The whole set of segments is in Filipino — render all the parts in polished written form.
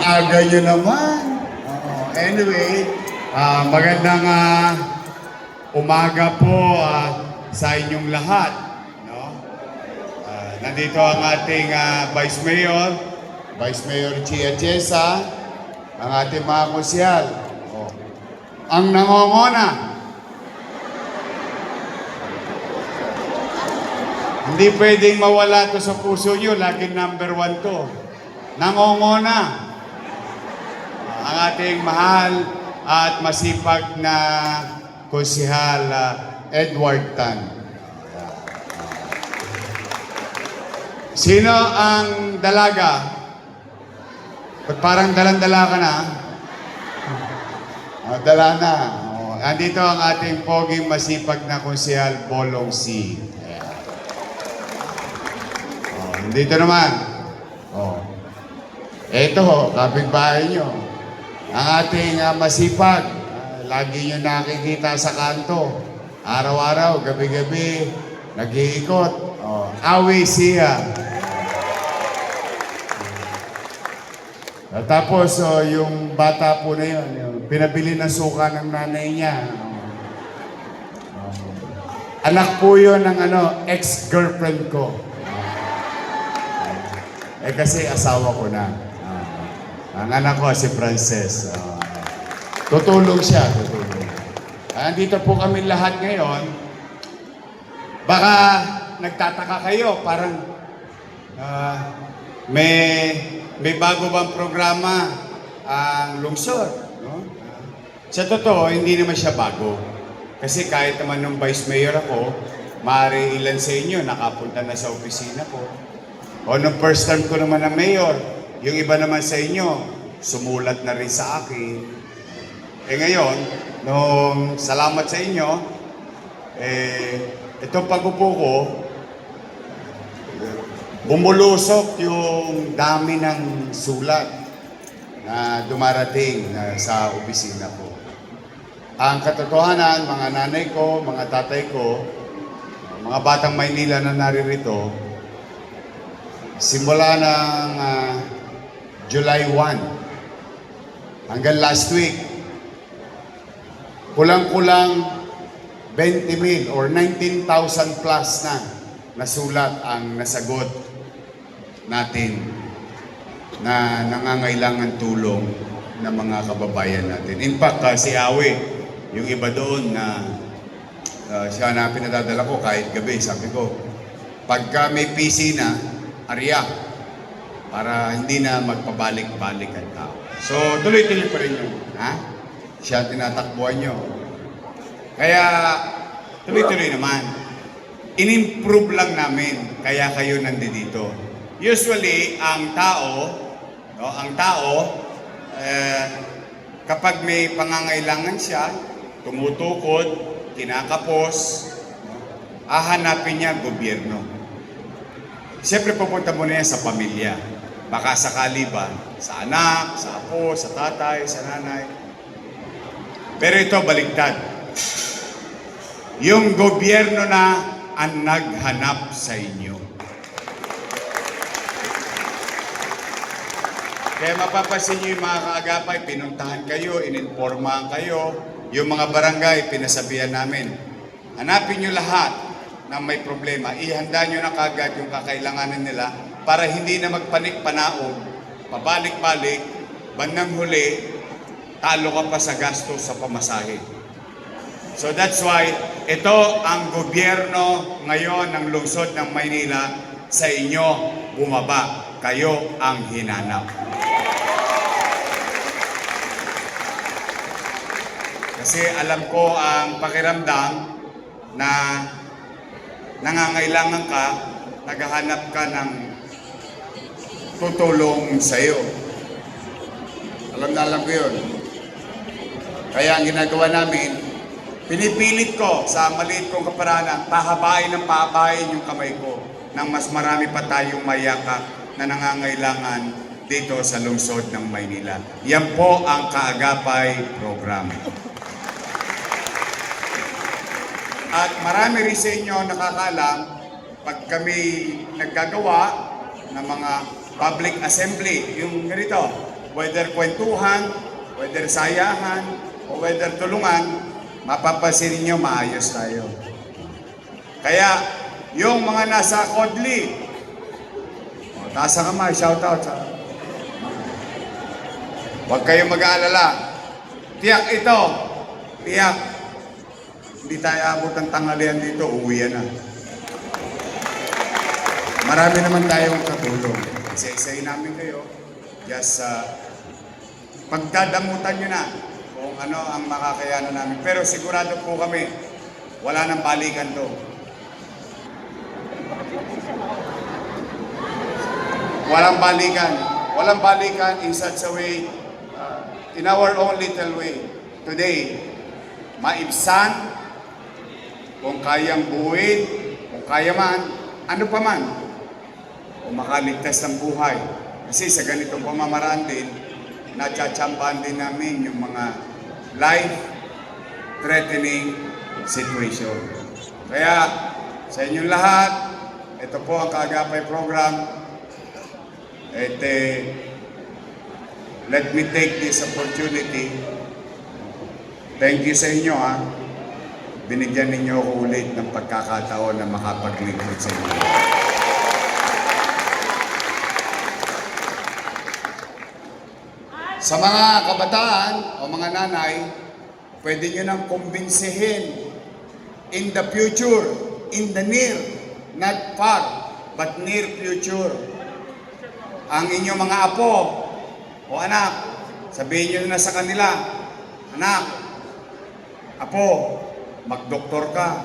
aga nyo naman. Anyway, magandang umaga po sa inyong lahat. No? Nandito ang ating Vice Mayor Chia Chesa, ang ating mga konsyal. Ang nangongona. Hindi pwedeng mawala to sa puso nyo, laging number 1 to. Nangongona. Ang ating mahal at masipag na konsehal Edward Tan. Sino ang dalaga? Ba't parang dalan-dala ka na? Dala na. Andito ang ating poging masipag na konsehal Bolong C. Dito naman. Ito, kapitbahay nyo. Ang ating masipag. Lagi nyo nakikita sa kanto. Araw-araw, gabi-gabi, nag-iikot. Awi siya. Tapos, yung bata po na yun, yung pinabili ng suka ng nanay niya. Anak po yun ng ex-girlfriend ko. Kasi asawa ko na. Ang anak ko si Frances. Tutulong siya, tutulong. Andito po kami lahat ngayon. Baka nagtataka kayo, parang may bago bang programa ang lungsod. No? Sa totoo, hindi naman siya bago. Kasi kahit naman nung Vice Mayor ako, maaari ilan sa inyo nakapunta na sa opisina ko. O nung first time ko naman na mayor, yung iba naman sa inyo, sumulat na rin sa akin. Ngayon, nung salamat sa inyo, itong pag-upo ko, bumulusok yung dami ng sulat na dumarating sa opisina ko. Ang katotohanan, mga nanay ko, mga tatay ko, mga batang Maynila na naririto, simula ng July 1 hanggang last week, kulang-kulang 20,000 or 19,000 plus na nasulat ang nasagot natin na nangangailangan tulong ng mga kababayan natin. In fact, si Awe, yung iba doon na siya na pinadadala ko kahit gabi, sabi ko, pagka may PC na, Arya, para hindi na magpabalik-balik ang tao. So, tuloy-tuloy pa rin yun. Siya tinatakbuhan nyo. Kaya, tuloy-tuloy naman. In-improve lang namin, kaya kayo nandito. Usually, ang tao, kapag may pangangailangan siya, tumutukod, kinakapos, hahanapin niya gobyerno. Siyempre pupunta mo na yan sa pamilya. Baka sakali ba, sa anak, sa apo, sa tatay, sa nanay. Pero ito baligtad. Yung gobyerno na ang naghanap sa inyo. Kaya mapapansin nyo yung mga kaagapay, pinuntahan kayo, ininformahan kayo, yung mga barangay, pinasabihan namin. Hanapin nyo lahat na may problema, ihanda nyo na kagad yung kakailanganan nila para hindi na magpanik-panaog, pabalik-balik, bandang huli, talo ka pa sa gasto sa pamasahe. So that's why, ito ang gobyerno ngayon ng lungsod ng Maynila, sa inyo bumaba, kayo ang hinanap. Kasi alam ko ang pakiramdam na nangangailangan ka, naghahanap ka ng tutulong sa iyo. Alam ko yun. Kaya ang ginagawa namin, pinipilit ko sa maliit kong kaparanan, pahabain yung kamay ko nang mas marami pa tayong mayakap na nangangailangan dito sa lungsod ng Maynila. Yan po ang Kaagapay Program. At marami rin sa inyo nakakalam, pag kami naggagawa ng mga public assembly, yung ganito, whether kwentuhan, whether sayahan, o whether tulungan, mapapansin niyo maayos tayo. Kaya, yung mga nasa Kodli, taas ang kamay, shout out. Huwag kayong mag-aalala. Tiyak ito, tiyak. Hindi tayo abot ng tanghalian dito, uuwi na. Marami naman tayong katulong. Isa-isayin namin kayo. Just pagdadamutan nyo na kung ano ang makakayanan namin. Pero sigurado po kami, wala nang balikan to. Walang balikan. Walang balikan in such a way, in our own little way. Today, maibsan, kung kayang buuin, kung kaya man, ano pa man, o makaligtas ng buhay. Kasi sa ganitong pamamaraan din, natsatsambahan din namin yung mga life-threatening situation. Kaya, sa inyong lahat, ito po ang Kaagapay program. Let me take this opportunity. Thank you sa inyo, ha. Binigyan ninyo ako ulit ng pagkakataon na makapaglingkod sa inyo. Sa mga kabataan o mga nanay, pwede nyo nang kumbinsihin in the future, in the near, not far, but near future. Ang inyong mga apo o anak, sabihin nyo na sa kanila, anak, apo, mag-doktor ka,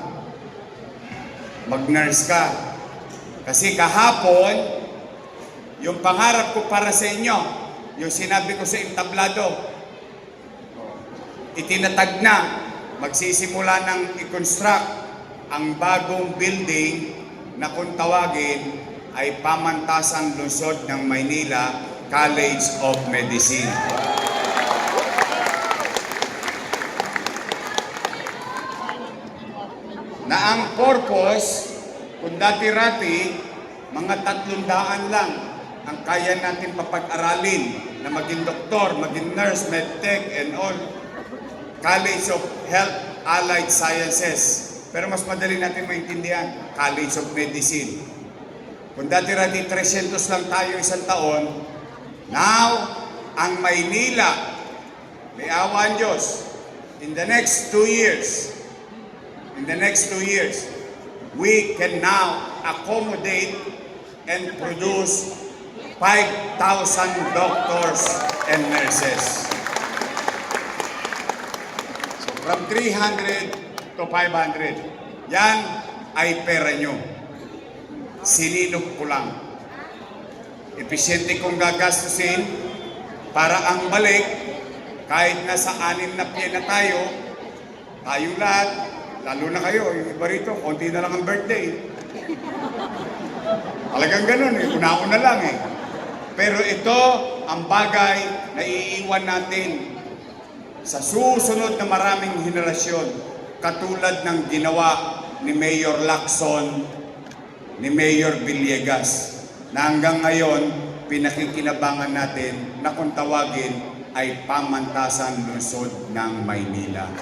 mag-nurse ka. Kasi kahapon, yung pangarap ko para sa inyo, yung sinabi ko sa entablado, itinatag na, magsisimula ng i-construct ang bagong building na kung tawagin ay Pamantasan Lungsod ng Maynila College of Medicine. Na ang purpose, kung dati-rati, mga 300 lang ang kaya natin papag-aralin na maging doktor, maging nurse, medtech, and all. College of Health Allied Sciences. Pero mas madali natin maintindihan, College of Medicine. Kung dati-rati 300 lang tayo isang taon, now, ang Maynila, may awa ang Diyos, in the next 2 years, we can now accommodate and produce 5,000 doctors and nurses. So from 300 to 500, yan ay pera nyo. Sinilog ko lang. Episyente kong gagastusin para ang balik, kahit nasa 6 na piye na tayo, tayong lahat, lalo na kayo, yung iba rito, konti na lang ang birthday. Talagang ganun eh, una-una lang eh. Pero ito ang bagay na iiwan natin sa susunod na maraming henerasyon, katulad ng ginawa ni Mayor Lacson, ni Mayor Villegas, na hanggang ngayon pinakikinabangan natin na kung tawagin ay Pamantasan Lungsod ng Maynila.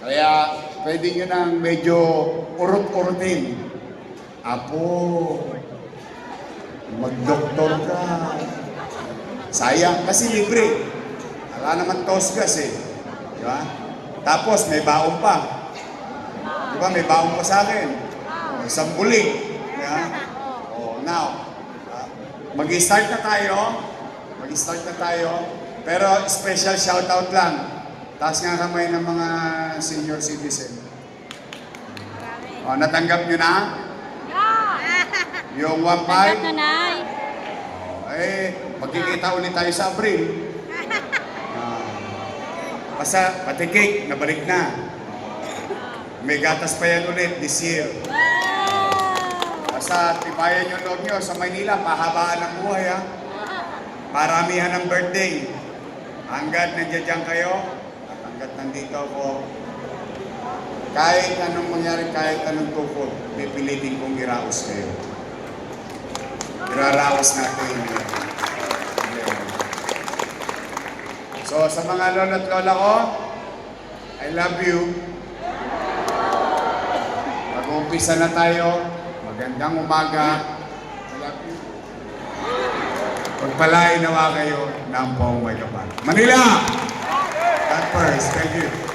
Kaya pwede nyo nang medyo urot-urutin. Apo, mag-doktor ka. Sayang, kasi libre. Wala naman tosgas eh. Diba? Tapos may baon pa. Diba, may baon pa sa akin. Isang bulig. Diba? Oh, now, mag-start na tayo. Pero special shoutout lang. Taas nga kamay ng mga senior citizen. O, natanggap nyo na? Yung 1.5? Magkikita ulit tayo sa Abril. Basta, pati cake, nabalik na. May gatas pa yan ulit this year. Basta, tibayan yung loob nyo sa Maynila, pahabaan ang buhay ha. Paramihan ng birthday. Hanggat nandiyan kayo, at hanggat nandito ako, kahit anong mangyari, kahit anong tukod, pipilitin kong iraos kayo. Iraraos natin. So, sa mga lolo at lola ko, I love you. Mag-uumpisa na tayo. Magandang umaga. I love you. Pagpalain nawa kayo ng buong may kapal. Manila! God first. Thank you.